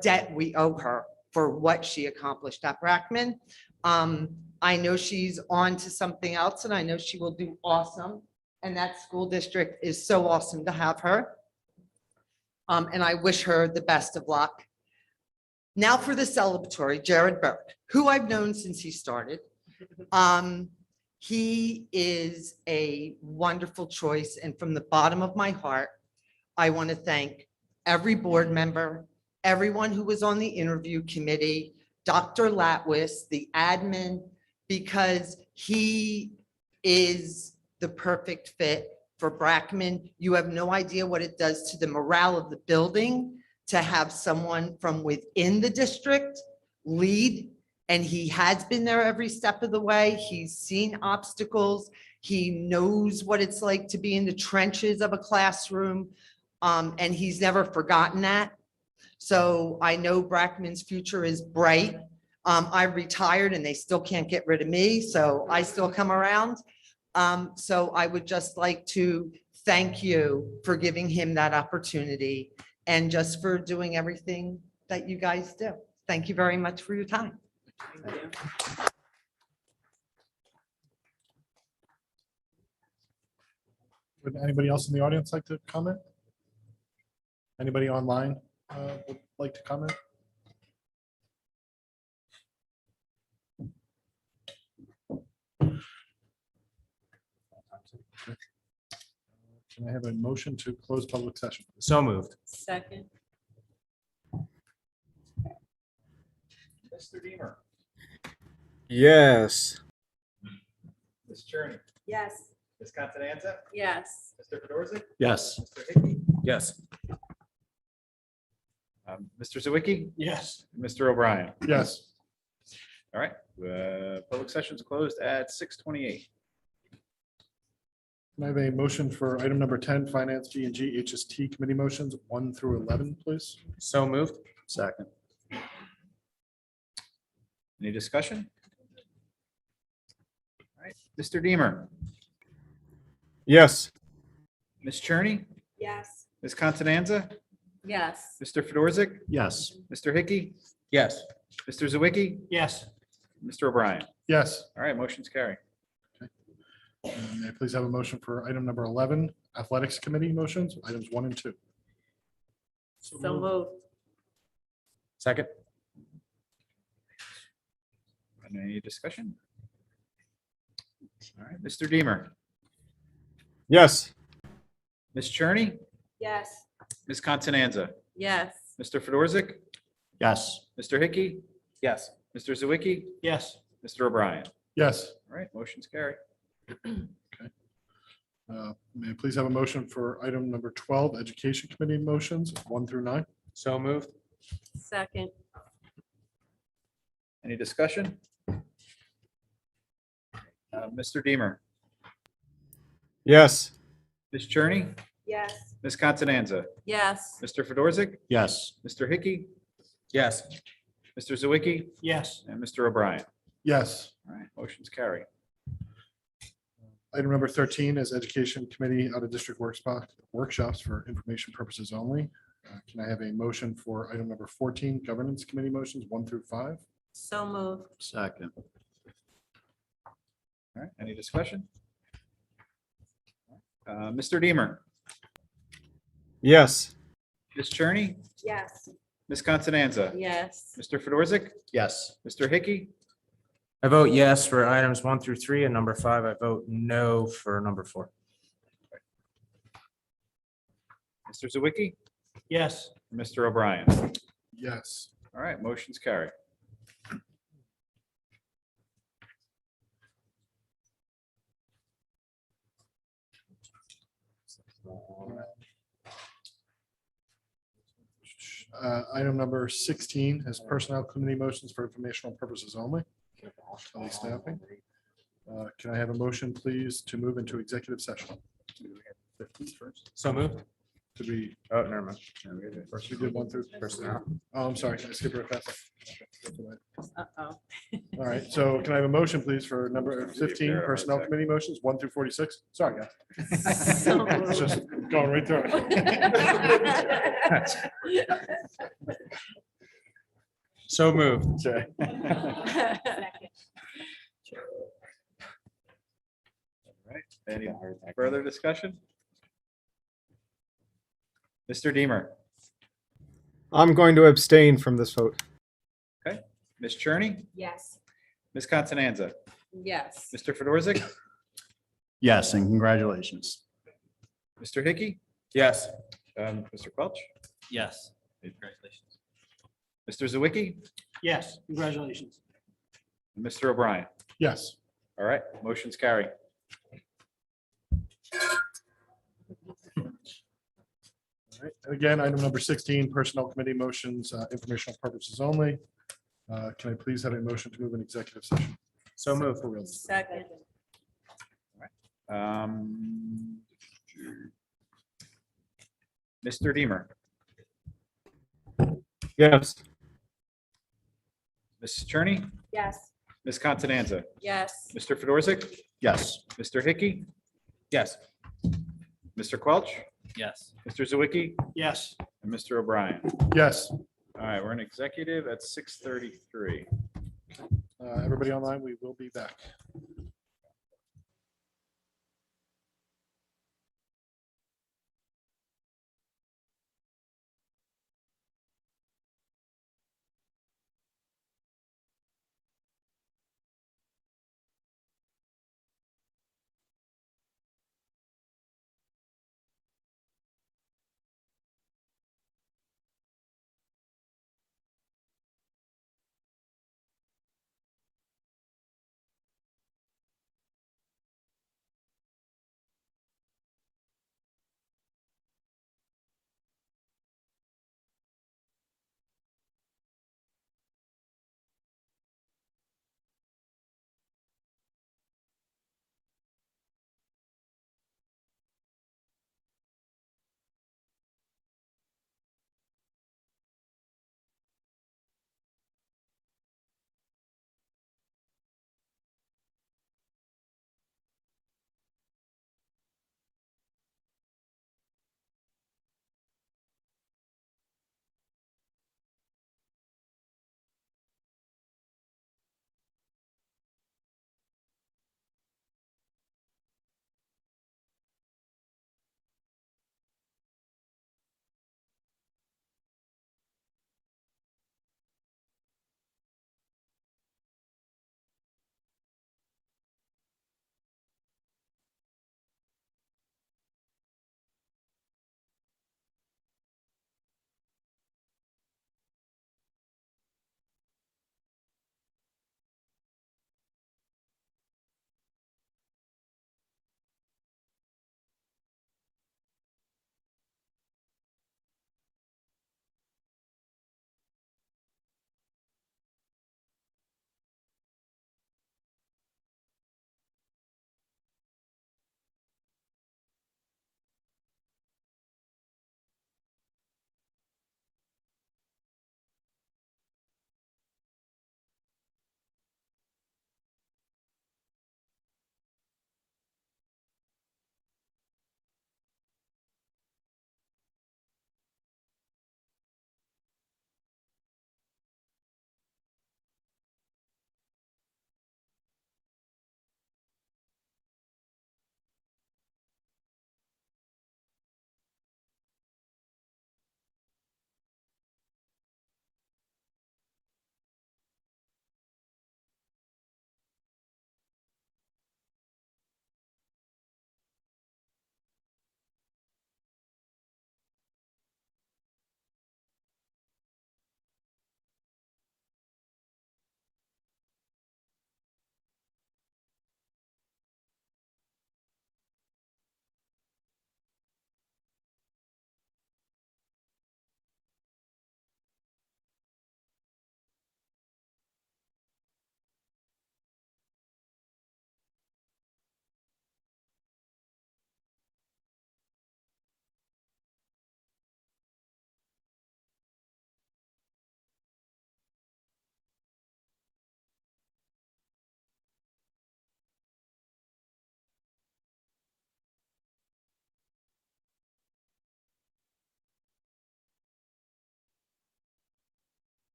debt we owe her for what she accomplished at Brackman. I know she's on to something else, and I know she will do awesome. And that school district is so awesome to have her. And I wish her the best of luck. Now for the celebratory, Jared Burke, who I've known since he started. He is a wonderful choice. And from the bottom of my heart, I want to thank every board member, everyone who was on the interview committee, Dr. Latwis, the admin, because he is the perfect fit for Brackman. You have no idea what it does to the morale of the building to have someone from within the district lead. And he has been there every step of the way. He's seen obstacles. He knows what it's like to be in the trenches of a classroom. And he's never forgotten that. So I know Brackman's future is bright. I've retired and they still can't get rid of me, so I still come around. So I would just like to thank you for giving him that opportunity and just for doing everything that you guys do. Thank you very much for your time. Would anybody else in the audience like to comment? Anybody online would like to comment? Can I have a motion to close public session? So moved. Second. Mr. Deemer, Yes. Ms. Cherney, Yes. Ms. Constanza, Yes. Mr. Fedorzik, Yes. Mr. Hickey, Yes. Mr. Zawicki, Yes. Mr. O'Brien. Yes. All right, public session's closed at 6:28. Can I have a motion for item number 10, Finance, G&G, HST Committee motions 1 through 11, please? So moved. Second. Any discussion? All right, Mr. Deemer, Yes. Ms. Cherney, Yes. Ms. Constanza, Yes. Mr. Fedorzik, Yes. Mr. Hickey, Yes. Mr. Zawicki, Yes. Mr. O'Brien. Yes. All right, motion's carry. May I please have a motion for item number 11, Athletics Committee motions, items 1 and 2? So moved. Second. Any discussion? All right, Mr. Deemer, Yes. Ms. Cherney, Yes. Ms. Constanza, Yes. Mr. Fedorzik, Yes. Mr. Hickey, Yes. Mr. Zawicki, Yes. Mr. O'Brien. Yes. All right, motion's carry. May I please have a motion for item number 12, Education Committee motions 1 through 9? So moved. Second. Any discussion? Mr. Deemer, Yes. Ms. Cherney, Yes. Ms. Constanza, Yes. Mr. Fedorzik, Yes. Mr. Hickey, Yes. Mr. Zawicki, Yes. and Mr. O'Brien. Yes. All right, motion's carry. Item number 13 is Education Committee out-of-district workshops for information purposes only. Can I have a motion for item number 14, Governance Committee motions 1 through 5? So moved. Second. All right, any discussion? Mr. Deemer, Yes. Ms. Cherney, Yes. Ms. Constanza, Yes. Mr. Fedorzik, Yes. Mr. Hickey, I vote yes for items 1 through 3, and number 5, I vote no for number 4. Mr. Zawicki, Yes. Mr. O'Brien. Yes. All right, motion's carry. Item number 16 is Personnel Committee motions for informational purposes only. Only staffing. Can I have a motion, please, to move into executive session? So moved. Did we, Oh, never mind. first we did 1 through personnel? Oh, I'm sorry. I skipped right past that. Uh-oh. All right, so can I have a motion, please, for number 15, Personnel Committee motions 1 through 46? Sorry, guys. So It's moved. just going right through it. So moved. Second. All right, any further discussion? Mr. Deemer, I'm going to abstain from this vote. Ms. Cherney, Yes. Ms. Constanza, Yes. Mr. Fedorzik, Yes, and congratulations. Mr. Hickey, Yes. Mr. Quelch, Yes. congratulations. Mr. Zawicki, Yes, congratulations. and Mr. O'Brien. Yes. All right, motion's carry. All right. And again, item number 16, Personnel Committee motions, informational purposes only. Can I please have a motion to move an executive session? So move. Second. Um, Mr. Deemer, Yes. Mrs. Cherney, Yes. Ms. Constanza, Yes. Mr. Fedorzik, Yes. Mr. Hickey, Yes. Mr. Quelch, Yes. Mr. Zawicki, Yes. and Mr. O'Brien. Yes. All right, we're in executive at 6:33. Everybody online, we will be back.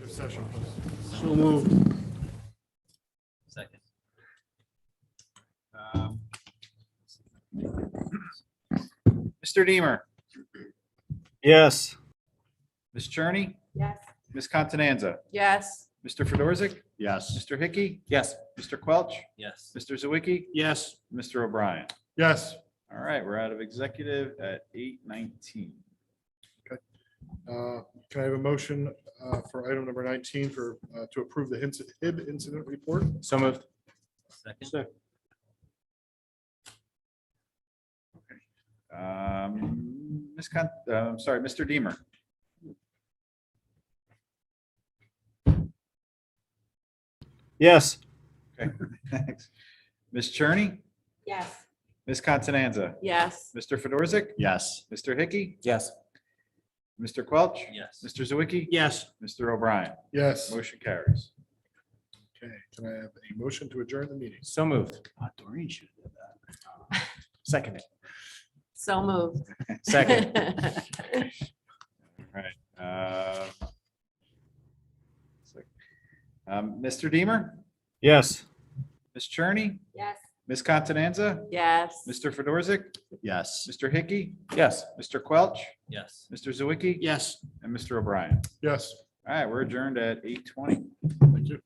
executive session, please. So moved. Second. Mr. Deemer, Yes. Ms. Cherney, Yes. Ms. Contanza, Yes. Mr. Fedorzik, Yes. Mr. Hickey, Yes. Mr. Quelch, Yes. Mr. Zawicki, Yes. Mr. O'Brien. Yes. All right, we're out of executive at 8:19. Can I have a motion for item number 19 to approve the HIB incident report? So moved. Second. I'm sorry, Mr. Deemer, Yes. thanks. Ms. Cherney, Yes. Ms. Contanza, Yes. Mr. Fedorzik, Yes. Mr. Hickey, Yes. Mr. Quelch, Yes. Mr. Zawicki, Yes. Mr. O'Brien. Yes. Motion carries. Okay, can I have a motion to adjourn the meeting? So moved. Doreen should have did that. Second. So moved. Second. All right. Mr. Deemer, Yes. Ms. Cherney, Yes. Ms. Contanza, Yes. Mr. Fedorzik, Yes. Mr. Hickey, Yes. Mr. Quelch, Yes. Mr. Zawicki, Yes. and Mr. O'Brien. Yes. All right, we're adjourned at 8:20. Thank you.